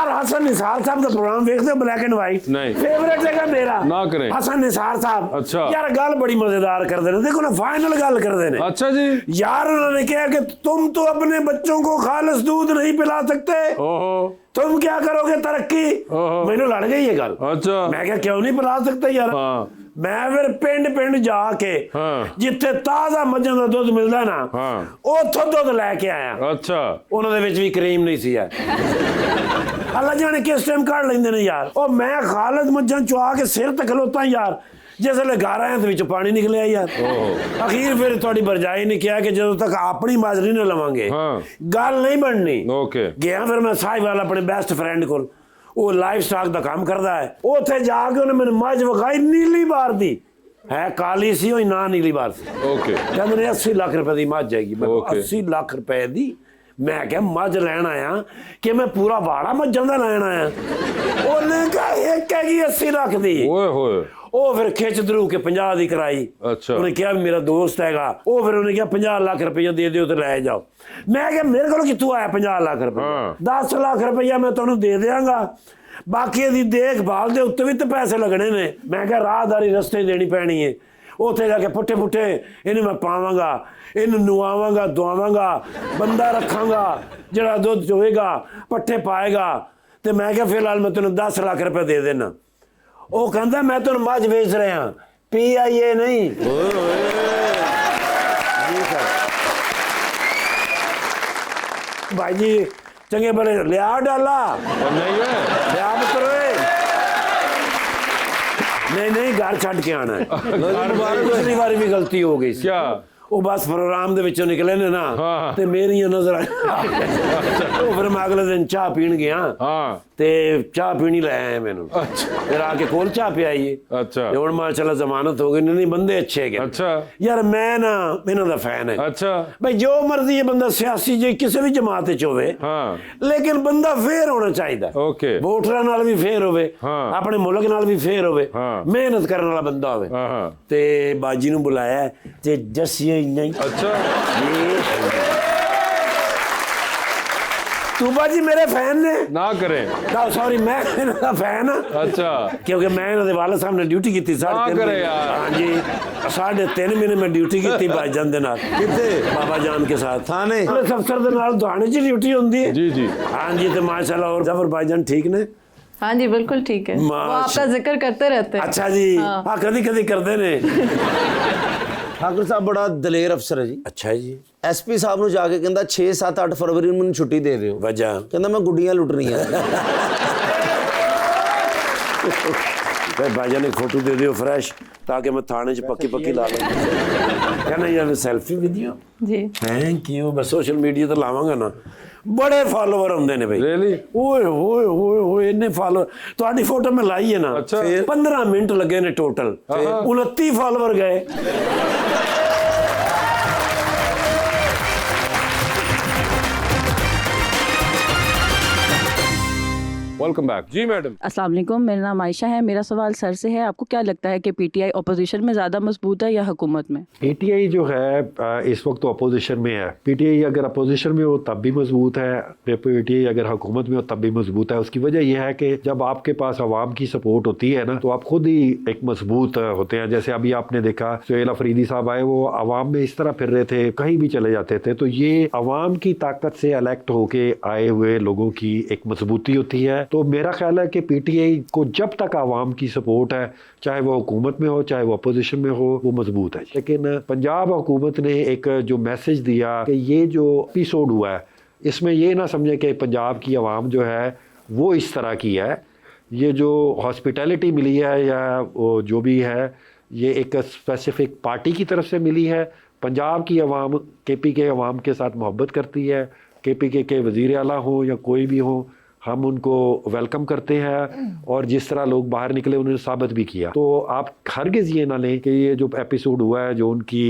यार हसन निसार साहब का प्रोग्राम देखते हो ब्लैक एंड व्हाइट? नहीं। फेवरेट जगह मेरा ना करें। हसन निसार साहब। अच्छा। यार गल बड़ी मजेदार करते हैं, देखो ना फाइनल गल करते हैं। अच्छा जी। यार उन्होंने कहा कि तुम तो अपने बच्चों को खालिस दूध नहीं पिला सकते, ओहो। तुम क्या करोगे तरक्की? ओहो। मैंने लड़ गई ये गल। अच्छा। मैं क्या क्यों नहीं पिला सकता यार? हाँ। मैं फिर पिंड पिंड जाके हाँ। जिथे ताजा मੱਝਾਂ ਦਾ ਦੁੱਧ ਮਿਲਦਾ ਨਾ हाँ। ਉੱਥੋਂ ਦੁੱਧ ਲੈ ਕੇ ਆਇਆ। अच्छा। ਉਹਨਾਂ ਦੇ ਵਿੱਚ ਵੀ ਕਰੀਮ ਨਹੀਂ ਸੀ ਯਾਰ। ਅੱਲਾ ਜਾਣੇ ਕਿਸ ਟਾਈਮ ਕੱਢ ਲੈਂਦੇ ਨੇ ਯਾਰ। ਉਹ ਮੈਂ ਖਾਲਦ ਮੱਝਾਂ ਚੁਆ ਕੇ ਸਿਰ ਤੇ ਖਲੋਤਾ ਯਾਰ, ਜਿਸ ਵੇਲੇ ਘਰ ਆਇਆ ਤੇ ਵਿੱਚ ਪਾਣੀ ਨਿਕਲਿਆ ਯਾਰ। ਅਖੀਰ ਫਿਰ ਤੁਹਾਡੀ ਬਰਜਾਈ ਨੇ ਕਿਹਾ ਕਿ ਜਦੋਂ ਤੱਕ ਆਪਣੀ ਮਾਜਰੀ ਨਾ ਲਵਾਂਗੇ ਗੱਲ ਨਹੀਂ ਬਣਨੀ। ओके। ਗਿਆ ਫਿਰ ਮੈਂ ਸਾਹਿਬਾਲ ਆਪਣੇ ਬੈਸਟ ਫਰੈਂਡ ਕੋਲ, ਉਹ ਲਾਈਫ ਸਟਾਕ ਦਾ ਕੰਮ ਕਰਦਾ ਹੈ। ਉੱਥੇ ਜਾ ਕੇ ਉਹਨੇ ਮੈਨੂੰ ਮੱਝ ਵਿਖਾਈ, ਨੀਲੀ ਬਾਰ ਦੀ ਹੈ, ਕਾਲੀ ਸੀ ਉਹ ਨਾ ਨੀਲੀ ਬਾਰ ਸੀ। ओके। ਕਹਿੰਦੇ ਨੇ 80 ਲੱਖ ਰੁਪਏ ਦੀ ਮੱਝ ਹੈਗੀ। ਮੈਂ Okay। 80 ਲੱਖ ਰੁਪਏ ਦੀ? ਮੈਂ ਕਿਹਾ ਮੱਝ ਲੈਣ ਆਇਆ ਕਿ ਮੈਂ ਪੂਰਾ ਵਾੜਾ ਮੱਝਾਂ ਦਾ ਲੈਣ ਆਇਆ? ਉਹਨੇ ਕਿਹਾ ਇੱਕ ਹੈਗੀ 80 ਲੱਖ ਦੀ। ओए होए। ਉਹ ਫਿਰ ਖਿੱਚ ਧਰੂ ਕੇ 50 ਦੀ ਕਰਾਈ। ਅੱਛਾ। ਉਹਨੇ ਕਿਹਾ ਮੇਰਾ ਦੋਸਤ ਹੈਗਾ, ਉਹ ਫਿਰ ਉਹਨੇ ਕਿਹਾ 50 ਲੱਖ ਰੁਪਏ ਦੇ ਦਿਓ ਤੇ ਲੈ ਜਾਓ। ਮੈਂ ਕਿਹਾ ਮੇਰੇ ਕੋਲ ਕਿੱਥੋਂ ਆਇਆ 50 ਲੱਖ ਰੁਪਏ? 10 ਲੱਖ ਰੁਪਇਆ ਮੈਂ ਤੁਹਾਨੂੰ ਦੇ ਦਿਆਂਗਾ, ਬਾਕੀ ਇਹਦੀ ਦੇਖਭਾਲ ਦੇ ਉੱਤੇ ਵੀ ਤੇ ਪੈਸੇ ਲੱਗਣੇ ਨੇ। ਮੈਂ ਕਿਹਾ ਰਾਹਦਾਰੀ ਰਸਤੇ ਦੇਣੀ ਪੈਣੀ ਹੈ। ਉੱਥੇ ਜਾ ਕੇ ਪੁੱਠੇ ਪੁੱਠੇ ਇਹਨੂੰ ਮੈਂ ਪਾਵਾਂਗਾ, ਇਹਨੂੰ ਨੁਆਵਾਂਗਾ, ਦੁਆਵਾਂਗਾ, ਬੰਦਾ ਰੱਖਾਂਗਾ ਜਿਹੜਾ ਦੁੱਧ ਚੋਵੇਗਾ, ਪੱਠੇ ਪਾਏਗਾ। ਤੇ ਮੈਂ ਕਿਹਾ ਫਿਲਹਾਲ ਮੈਂ ਤੈਨੂੰ 10 ਲੱਖ ਰੁਪਏ ਦੇ ਦੇਣਾ। ਉਹ ਕਹਿੰਦਾ ਮੈਂ ਤੁਹਾਨੂੰ ਮੱਝ ਵੇਚ ਰਿਹਾ, PIA ਨਹੀਂ। भाई जी चंगे भले लिया डाला नहीं है। लिया पुत्र नहीं घर छड़ के आना है। पिछली बार भी गलती हो गई क्या? वो बस प्रोग्राम दे विचों निकले ने ना हाँ। ते मेरी नजर आई। ਉਹ ਫਿਰ ਮੈਂ ਅਗਲੇ ਦਿਨ ਚਾਹ ਪੀਣ ਗਿਆ ਤੇ ਚਾਹ ਪੀਣੀ ਲੈ ਆਇਆ ਮੈਨੂੰ। ਫਿਰ ਆ ਕੇ ਕੋਲ ਚਾਹ ਪਿਆਈਏ। ਅੱਛਾ। ਤੇ ਹੁਣ ਮਾਸ਼ਾਅੱਲਾ ਜ਼ਮਾਨਤ ਹੋ ਗਈ। ਨਹੀਂ ਬੰਦੇ ਅੱਛੇ ਹੈਗੇ। ਅੱਛਾ। ਯਾਰ ਮੈਂ ਨਾ ਇਹਨਾਂ ਦਾ ਫੈਨ ਹੈ। अच्छा। ਭਾਈ ਜੋ ਮਰਜ਼ੀ ਹੈ ਬੰਦਾ ਸਿਆਸੀ ਜੇ ਕਿਸੇ ਵੀ ਜਮਾਤ ਵਿੱਚ ਹੋਵੇ, ਲੇਕਿਨ ਬੰਦਾ ਫੇਰ ਹੋਣਾ ਚਾਹੀਦਾ। ਓਕੇ। ਵੋਟਰਾਂ ਨਾਲ ਵੀ ਫੇਰ ਹੋਵੇ, ਆਪਣੇ ਮੁਲਕ ਨਾਲ ਵੀ ਫੇਰ ਹੋਵੇ, ਮਿਹਨਤ ਕਰਨ ਵਾਲਾ ਬੰਦਾ ਹੋਵੇ। ਤੇ ਬਾਜੀ ਨੂੰ ਬੁਲਾਇਆ ਤੇ ਜੱਸੀਏ ਨਹੀਂ। अच्छा। तू बाजी मेरे फैन ने ना करें। सॉरी मैं इनका फैन हाँ। अच्छा। क्योंकि मैं इन्होंने वाले साहब ने ड्यूटी की थी 3.5 महीने। हाँ जी 3.5 महीने में ड्यूटी की थी भाईजान दे नाल। किथे? बाबा जान के साथ थाने। अफसर दे नाल थाने च ड्यूटी होंदी है। जी जी। हाँ जी तो माशाल्लाह। और जफर भाईजान ठीक ने? हाँ जी बिल्कुल ठीक है, वो आपका जिक्र करते रहते हैं। अच्छा जी। हाँ कदी कदी करते ने। ठाकुर साहब बड़ा दलेर अफसर है जी। अच्छा जी। SP साहब ਨੂੰ ਜਾ ਕੇ ਕਹਿੰਦਾ 6 7 8 ਫਰਵਰੀ ਨੂੰ ਮੈਨੂੰ ਛੁੱਟੀ ਦੇ ਦਿਓ। ਵਜ੍ਹਾ ਕਹਿੰਦਾ ਮੈਂ ਗੁੱਡੀਆਂ ਲੁੱਟਣੀਆਂ। भाईजान ने फोटो दे दियो फ्रेश ताकि मैं थाने च पक्की पक्की ला लूं। कहना यार सेल्फी वीडियो जी थैंक यू। मैं सोशल मीडिया तो लावांगा ना, बड़े फॉलोवर होंदे ने भाई। Really? ओए ओए ओए ओए इन्ने फॉलोवर ਤੁਹਾਡੀ फोटो में लाई है ना। अच्छा। 15 मिनट लगे ने टोटल, 29 फॉलोवर गए। वेलकम बैक जी मैडम। अस्सलाम वालेकुम, मेरा नाम आयशा है। मेरा सवाल सर से है, आपको क्या लगता है कि PTI अपोजिशन में ज़्यादा मजबूत है या हुकूमत में? PTI जो है इस वक्त तो अपोजिशन में है। PTI अगर अपोजिशन में हो तब भी मजबूत है, PTI अगर हुकूमत में हो तब भी मजबूत है। उसकी वजह यह है कि जब आपके पास अवाम की सपोर्ट होती है ना तो आप खुद ही एक मजबूत होते हैं। जैसे अभी आपने देखा सुहेल अफरीदी साहब आए, वो अवाम में इस तरह फिर रहे थे, कहीं भी चले जाते थे। तो ये अवाम की ताकत से इलेक्ट होके आए हुए लोगों की एक मजबूती होती है। तो मेरा ख्याल है कि PTI को जब तक आवाम की सपोर्ट है, चाहे वो हुकूमत में हो चाहे वो अपोजिशन में हो, वो मजबूत है। लेकिन पंजाब हुकूमत ने एक जो मैसेज दिया कि ये जो एपिसोड हुआ है इसमें ये ना समझे कि पंजाब की आवाम जो है वो इस तरह की है। ये जो हॉस्पिटैलिटी मिली है या वो जो भी है, ये एक स्पेसिफिक पार्टी की तरफ से मिली है। पंजाब की आवाम KPK आवाम के साथ मोहब्बत करती है। KPK के वज़ीर आला हो या कोई भी हो, हम उनको वेलकम करते हैं और जिस तरह लोग बाहर निकले उन्होंने साबित भी किया। तो आप हरगिज़ ये ना लें कि ये जो एपिसोड हुआ है, जो उनकी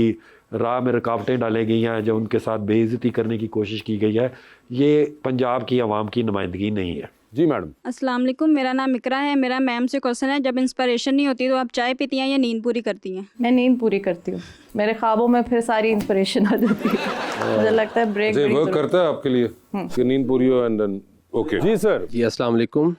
राह में रुकावटें डाली गई हैं, जो उनके साथ बेइज्जती करने की कोशिश की गई है, ये पंजाब की आवाम की नुमाइंदगी नहीं है। जी मैडम। अस्सलाम वालेकुम, मेरा नाम इकरा है। मेरा मैम से क्वेश्चन है, जब इंस्पिरेशन नहीं होती तो आप चाय पीती हैं या नींद पूरी करती हैं? मैं नींद पूरी करती हूँ, मेरे ख्वाबों में फिर सारी इंस्पिरेशन आ जाती है। मुझे लगता है ब्रेक वर्क करता है आपके लिए कि नींद पूरी हो एंड देन ओके जी सर। जी अस्सलाम वालेकुम।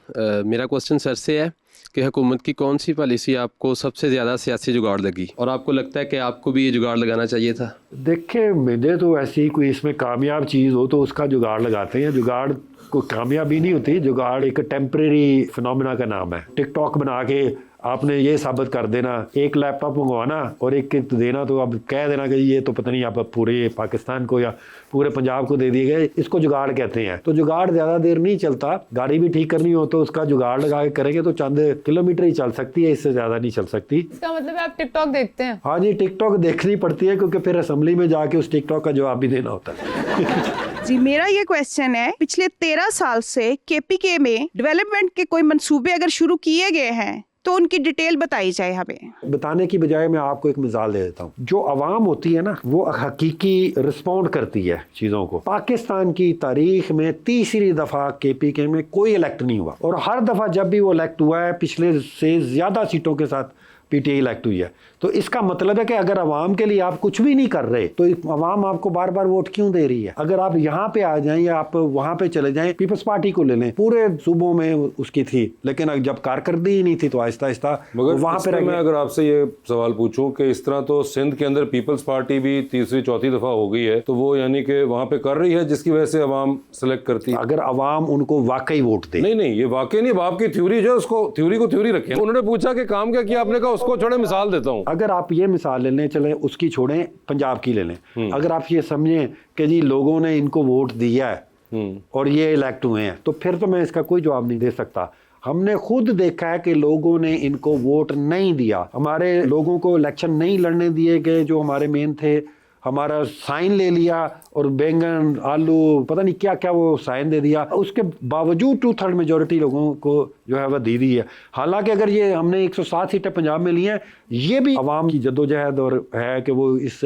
मेरा क्वेश्चन सर से है कि हुकूमत की कौन सी पॉलिसी आपको सबसे ज़्यादा सियासी जुगाड़ लगी और आपको लगता है कि आपको भी ये जुगाड़ लगाना चाहिए था? देखिए, मुझे तो ऐसी कोई इसमें कामयाब चीज़ हो तो उसका जुगाड़ लगाते हैं। जुगाड़ कोई कामयाबी नहीं होती, जुगाड़ एक टेम्परेरी फिनोमिना का नाम है। टिकटॉक बना के आपने ये साबित कर देना, एक लैपटॉप मंगवाना और एक किट देना, तो अब कह देना कि ये तो पता नहीं आप पूरे पाकिस्तान को या पूरे पंजाब को दे दिए गए, इसको जुगाड़ कहते हैं। तो जुगाड़ ज़्यादा देर नहीं चलता। गाड़ी भी ठीक करनी हो तो उसका जुगाड़ लगा के करेंगे तो चंद किलोमीटर ही चल सकती है, इससे ज़्यादा नहीं चल सकती। इसका मतलब है आप टिकटॉक देखते हैं? हाँ जी, टिकटॉक देखनी पड़ती है क्योंकि फिर असेंबली में जाके उस टिकटॉक का जवाब भी देना होता है। जी, मेरा ये क्वेश्चन है, पिछले 13 साल से केपीके में डेवलपमेंट के कोई मंसूबे अगर शुरू किए गए हैं तो उनकी डिटेल बताई जाए हमें। बताने की बजाय मैं आपको एक मिसाल दे देता हूँ। जो आवाम होती है ना, वो हकीकी रिस्पॉन्ड करती है चीज़ों को। पाकिस्तान की तारीख में तीसरी दफ़ा केपीके में कोई इलेक्ट नहीं हुआ, और हर दफ़ा जब भी वो इलेक्ट हुआ है पिछले से ज़्यादा सीटों के साथ पीटीआई इलेक्ट हुई है। तो इसका मतलब है कि अगर अवाम के लिए आप कुछ भी नहीं कर रहे तो अवाम आपको बार बार वोट क्यों दे रही है? अगर आप यहाँ पे आ जाएं या आप वहाँ पे चले जाएं, पीपल्स पार्टी को ले लें, पूरे सूबों में उसकी थी, लेकिन जब कारकर्दगी ही नहीं थी तो आहिस्ता आहिस्ता वहाँ पे मैं अगर आपसे ये सवाल पूछूं कि इस तरह तो सिंध के अंदर पीपल्स पार्टी भी तीसरी चौथी दफा हो गई है, तो वो यानी कि वहाँ पे कर रही है जिसकी वजह से अवाम सेलेक्ट करती है। अगर अवाम उनको वाकई वोट दे। नहीं, ये वाकई नहीं, आपकी थ्योरी जो है उसको थ्योरी को थ्योरी रखें। उन्होंने पूछा कि काम क्या किया, आपने कहा उसको छोड़े, मिसाल देता हूँ। अगर आप ये मिसाल ले लें, चले उसकी छोड़ें, पंजाब की ले लें। अगर आप ये समझें कि जी लोगों ने इनको वोट दिया है और ये इलेक्ट हुए हैं, तो फिर तो मैं इसका कोई जवाब नहीं दे सकता। हमने खुद देखा है कि लोगों ने इनको वोट नहीं दिया, हमारे लोगों को इलेक्शन नहीं लड़ने दिए गए जो हमारे मेन थे। हमारा साइन ले लिया और बैंगन आलू पता नहीं क्या क्या वो साइन दे दिया, उसके बावजूद 2/3 मेजॉरिटी लोगों को जो है वह दी दी है। हालांकि अगर ये हमने 107 सीटें पंजाब में ली हैं, ये भी अवाम की जद्दोजहद और है कि वो इस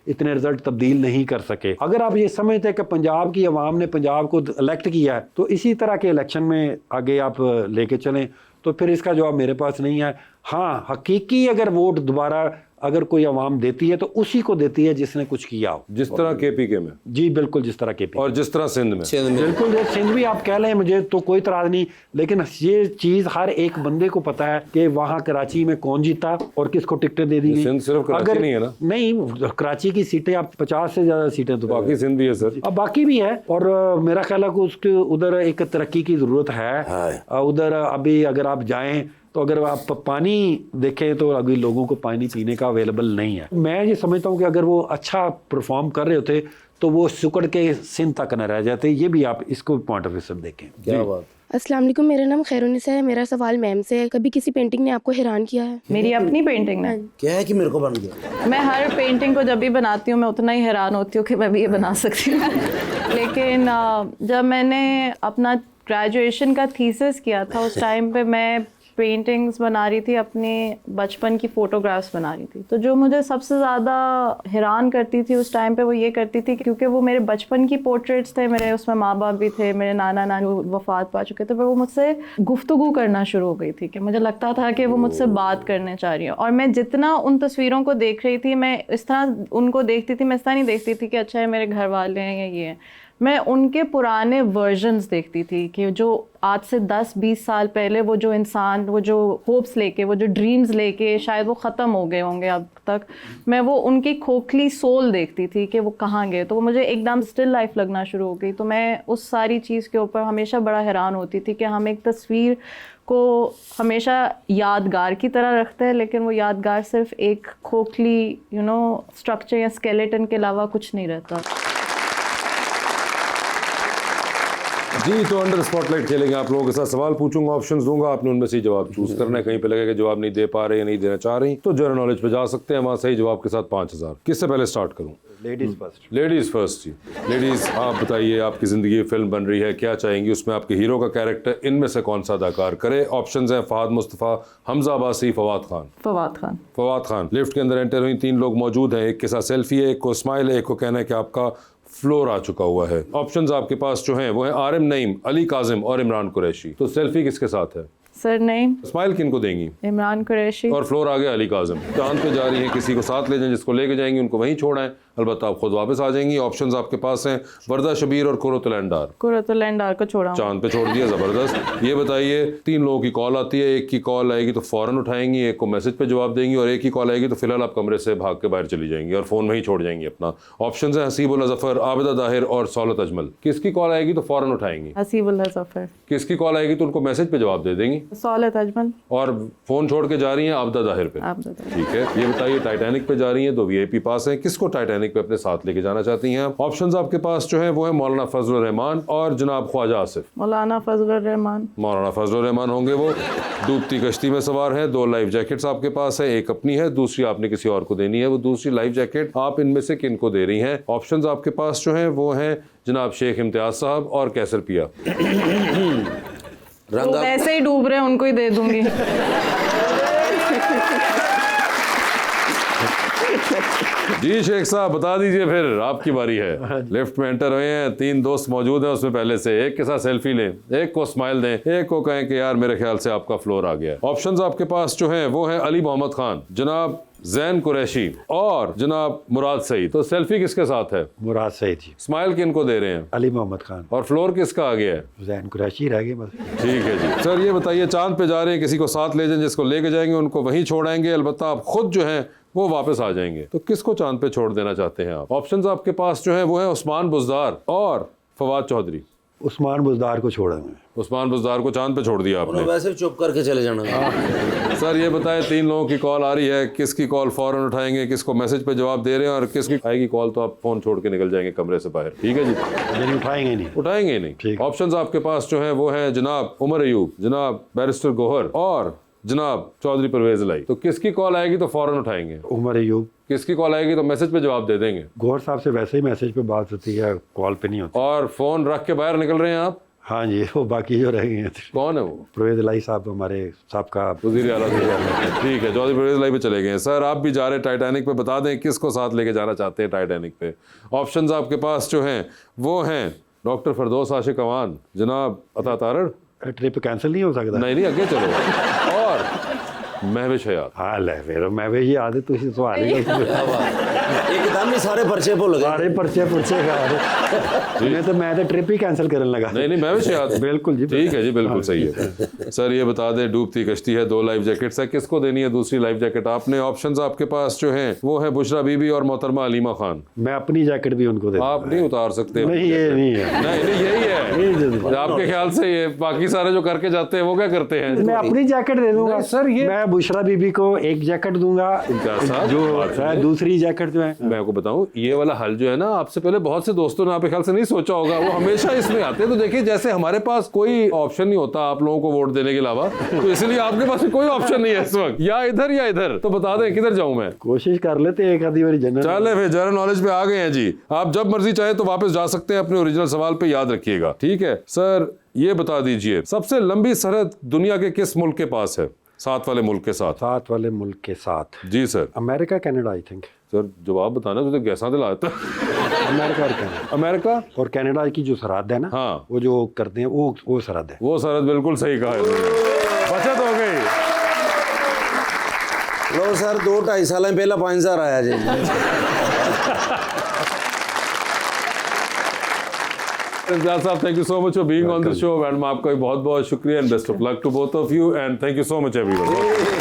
इतने रिजल्ट तब्दील नहीं कर सके। अगर आप ये समझते हैं कि पंजाब की अवाम ने पंजाब को इलेक्ट किया है तो इसी तरह के इलेक्शन में आगे आप लेके चलें, तो फिर इसका जवाब मेरे पास नहीं है। हाँ, हकीकी अगर वोट दोबारा अगर कोई अवाम देती है तो उसी को देती है जिसने कुछ किया हो, जिस तरह केपीके में। जी बिल्कुल, जिस तरह केपी और जिस तरह सिंध में। बिल्कुल, सिंध भी आप कह लें, मुझे तो कोई इतराज नहीं, लेकिन ये चीज हर एक बंदे को पता है कि वहाँ कराची में कौन जीता और किसको टिकटें दे दी गई। सिंध सिर्फ कराची नहीं है ना? नहीं, कराची की सीटें आप 50 से ज्यादा सीटें तो बाकी सिंध भी है सर। अब बाकी भी है, और मेरा ख्याल है कि उसके उधर एक तरक्की की जरूरत है। उधर अभी अगर आप जाएं तो अगर आप पानी देखें तो अभी लोगों को पानी पीने का अवेलेबल नहीं है। मैं ये समझता हूँ कि अगर वो अच्छा परफॉर्म कर रहे होते तो वो सुकड़ के सिंध तक न रह जाते। ये भी आप इसको पॉइंट ऑफ व्यू से देखें। क्या बात। अस्सलाम वालेकुम, मेरा नाम खैरुनिसा है। मेरा सवाल मैम से है, कभी किसी पेंटिंग ने आपको हैरान किया है? मेरी अपनी पेंटिंग ने क्या है कि मेरे को बन गया। मैं हर पेंटिंग को जब भी बनाती हूँ मैं उतना ही हैरान होती हूँ कि मैं भी ये बना सकती हूँ। लेकिन जब मैंने अपना ग्रेजुएशन का थीसिस किया था उस टाइम पे मैं पेंटिंग्स बना रही थी, अपने बचपन की फ़ोटोग्राफ्स बना रही थी। तो जो मुझे सबसे ज़्यादा हैरान करती थी उस टाइम पे वो ये करती थी, क्योंकि वो मेरे बचपन की पोर्ट्रेट्स थे, मेरे उसमें माँ बाप भी थे, मेरे नाना नानी वफ़ात पा चुके थे, पर वो मुझसे गुफ्तगू करना शुरू हो गई थी कि मुझे लगता था कि वो मुझसे बात करने चाह रही है। और मैं जितना उन तस्वीरों को देख रही थी, मैं इस तरह उनको देखती थी, मैं इस तरह नहीं देखती थी कि अच्छा है मेरे घर वाले हैं या ये हैं। मैं उनके पुराने वर्जन्स देखती थी कि जो आज से 10-20 साल पहले वो जो इंसान, वो जो होप्स लेके, वो जो ड्रीम्स लेके शायद वो ख़त्म हो गए होंगे अब तक, मैं वो उनकी खोखली सोल देखती थी कि वो कहाँ गए। तो वो मुझे एकदम स्टिल लाइफ लगना शुरू हो गई। तो मैं उस सारी चीज़ के ऊपर हमेशा बड़ा हैरान होती थी कि हम एक तस्वीर को हमेशा यादगार की तरह रखते हैं, लेकिन वो यादगार सिर्फ एक खोखली स्ट्रक्चर या स्केलेटन के अलावा कुछ नहीं रहता। जी, तो अंडर स्पॉटलाइट खेलेंगे, आप लोगों के साथ सवाल पूछूंगा, ऑप्शंस दूंगा, आपने उनमें से जवाब चूज करना है। कहीं पे लगेगा जवाब नहीं दे पा रहे या नहीं देना चाह रही तो जनरल नॉलेज पे जा सकते हैं, वहाँ सही जवाब के साथ 5000। किससे पहले स्टार्ट करूँ? Ladies first. लेडीज फर्स्ट जी। लेडीज, आप बताइए, आपकी जिंदगी फिल्म बन रही है, क्या चाहेंगी उसमें आपके हीरो का कैरेक्टर इनमें से कौन सा अदाकार करे? ऑप्शंस हैं फहद मुस्तफ़ा, हमजा अब्बासी, फवाद खान। फवाद खान। लिफ्ट के अंदर एंटर हुई, 3 लोग मौजूद हैं, एक के साथ सेल्फी है, एक को स्माइल है, एक को कहना है कि आपका फ्लोर आ चुका हुआ है। ऑप्शंस आपके पास जो हैं वो है आरिम नईम, अली काजिम और इमरान कुरैशी। तो सेल्फी किसके साथ है? सर नईम। स्माइल किन को देंगी? इमरान कुरैशी। और फ्लोर आ गया अली काजिम। चांद पे जा रही है, किसी को साथ ले जाएं, जिसको लेके जाएंगी उनको वहीं छोड़ा है। अलबत्ता आप खुद वापस आ जाएंगी। ऑप्शंस आपके पास हैं वर्दा शबीर और कुरतुलैंडार। कुरतुलैंडार को छोड़ा हूँ। चांद पे छोड़ दिया, जबरदस्त। ये बताइए 3 लोगों की कॉल आती है, एक की कॉल आएगी तो फौरन उठाएंगी, एक को मैसेज पे जवाब देंगी और एक की कॉल आएगी तो फिलहाल आप कमरे से भाग के बाहर चली जाएंगी और फोन वहीं छोड़ जाएंगी अपना। ऑप्शंस हैं हसीबुल जफर, आबिदा दाहिर और सौलत अजमल। किसकी कॉल आएगी तो फौरन उठाएंगी, हसीबुल जफर। किसकी कॉल आएगी तो उनको मैसेज पे जवाब दे देंगी, सौलत अजमल। और फोन छोड़ के जा रही हैं आबिदा दाहिर पे। ठीक है। ये बताइए टाइटैनिक पे जा रही हैं, 2 VIP पास हैं, किसको टाइटैनिक पे अपने साथ लेके जाना चाहती हैं? ऑप्शंस आपके पास जो है वो है मौलाना फजलुर रहमान और जनाब ख्वाजा आसिफ। मौलाना फजलुर रहमान। मौलाना फजलुर रहमान होंगे वो। डूबती कश्ती में सवार हैं, 2 लाइफ जैकेट्स आपके पास है, एक अपनी है, दूसरी आपने किसी और को देनी है। वो दूसरी लाइफ जैकेट आप इनमें से किन को दे रही हैं? ऑप्शंस आपके पास जो हैं वो हैं जनाब शेख इम्तियाज साहब और कैसर पिया। तो वैसे ही डूब रहे हैं, उनको ही दे दूंगी। जी शेख साहब बता दीजिए, फिर आपकी बारी है। लिफ्ट में एंटर हुए हैं, 3 दोस्त मौजूद हैं उसमें पहले से, एक के साथ सेल्फी लें, एक को स्माइल दें, एक को कहें कि यार मेरे ख्याल से आपका फ्लोर आ गया है। ऑप्शंस आपके पास जो हैं वो हैं अली मोहम्मद खान, जनाब जैन कुरैशी और जनाब मुराद सईद। तो सेल्फी किसके साथ है? मुराद सईद जी। स्माइल किन को दे रहे हैं? अली मोहम्मद खान। और फ्लोर किसका आ गया है? जैन कुरैशी रह गए बस। ठीक है जी। सर ये बताइए चांद पे जा रहे हैं, किसी को साथ ले जाएं, जिसको लेके जाएंगे उनको वहीं छोड़ाएंगे, अलबत्ता आप खुद जो हैं वो वापस आ जाएंगे। तो किसको चांद पे छोड़ देना चाहते हैं आप? ऑप्शंस आपके पास जो है वो है उस्मान बुज़दार और फवाद चौधरी। उस्मान बुज़दार को छोड़ा मैं। उस्मान बुज़दार को चांद पे छोड़ दिया आपने। वैसे चुप करके चले जाना। सर ये बताएं 3 लोगों की कॉल आ रही है, किसकी कॉल फौरन उठाएंगे, किसको मैसेज पे जवाब दे रहे हैं और किसकी आएगी कॉल तो आप फोन छोड़ के निकल जाएंगे कमरे से बाहर। ठीक है जी। यानी उठाएंगे नहीं? उठाएंगे नहीं। ऑप्शंस आपके पास जो है वो है जनाब उमर अयूब, जनाब बैरिस्टर गोहर और जनाब चौधरी परवेज लाई। तो किसकी कॉल आएगी तो फौरन उठाएंगे? उमर अयूब। किसकी कॉल आएगी तो मैसेज पे जवाब दे देंगे? गौहर साहब से वैसे ही मैसेज पे बात होती है, कॉल पे नहीं होती। और फोन रख के बाहर निकल रहे हैं आप? हाँ जी। वो बाकी जो रह गए हैं। कौन है वो? परवेज लाई साहब, हमारे सबका वज़ीर आला। ठीक है, चौधरी परवेज लाई पे चले गए। सर आप भी जा रहे हैं टाइटैनिक पे, बता दें किसको साथ लेके जाना चाहते हैं टाइटैनिक पे? ऑप्शंस आपके पास जो हैं वो हैं डॉक्टर फरदौस आशिक अवान, जनाब अता तारड़। ट्रिप कैंसिल नहीं हो सकता? नहीं आगे चलो। और महविश हयात। हाँ ले फिर महविश ही आदत तो इसी सवाल ही एकदम ही सारे पर्चे भूल गए। सारे पर्चे मैं तो ट्रिप ही कैंसिल करने लगा। नहीं महविश हयात। बिल्कुल जी। ठीक है जी, बिल्कुल सही है। सर ये बता दें डूबती कश्ती है, 2 लाइफ जैकेट्स है, किसको देनी है दूसरी लाइफ जैकेट आपने? ऑप्शंस आपके पास जो हैं वो है बुशरा बीबी और मोहतरमा अलीमा खान। मैं अपनी जैकेट भी उनको दे। आप नहीं उतार सकते? नहीं ये नहीं है। नहीं यही है आपके ख्याल से। ये बाकी सारे जो करके जाते हैं वो क्या करते हैं? मैं अपनी जैकेट दे दूंगा सर। ये मैं बुशरा बीबी को एक जैकेट दूंगा, जो दूसरी जैकेट जो है। मैं आपको बताऊं ये वाला हल जो है ना, आपसे पहले बहुत से दोस्तों ने आपके ख्याल से नहीं सोचा होगा, वो हमेशा इसमें आते हैं। तो देखिए जैसे हमारे पास कोई ऑप्शन नहीं होता आप लोगों को वोट देने के अलावा, तो इसलिए आपके पास कोई ऑप्शन नहीं है इस वक्त, या इधर। तो बता दें किधर जाऊं मैं? कोशिश कर लेते एक आधी बारी जनरल। चले फिर जनरल नॉलेज पे आ गए हैं जी। आप जब मर्जी चाहे तो वापस जा सकते हैं, अपने ओरिजिनल सवाल पे याद रखिएगा। ठीक है सर ये बता दीजिए सबसे लंबी सरहद दुनिया के किस मुल्क के पास है? 7 वाले मुल्क के साथ। 7 वाले मुल्क के साथ? जी sir. America, Canada I think. Sir जवाब बताना तो कैसा दिला देता। अमेरिका और कनाडा। अमेरिका और कनाडा की जो सरहद है ना, हाँ वो जो करते हैं वो सरहद है। वो सरहद बिल्कुल सही कहा है। बचत हो गई। लो सर 2-2.5 साल पहला 5000 आया जी। इम्तियाज साहब thank you so much for being on this show and आपका बहुत बहुत शुक्रिया and best of luck to both of you and thank you so much everyone.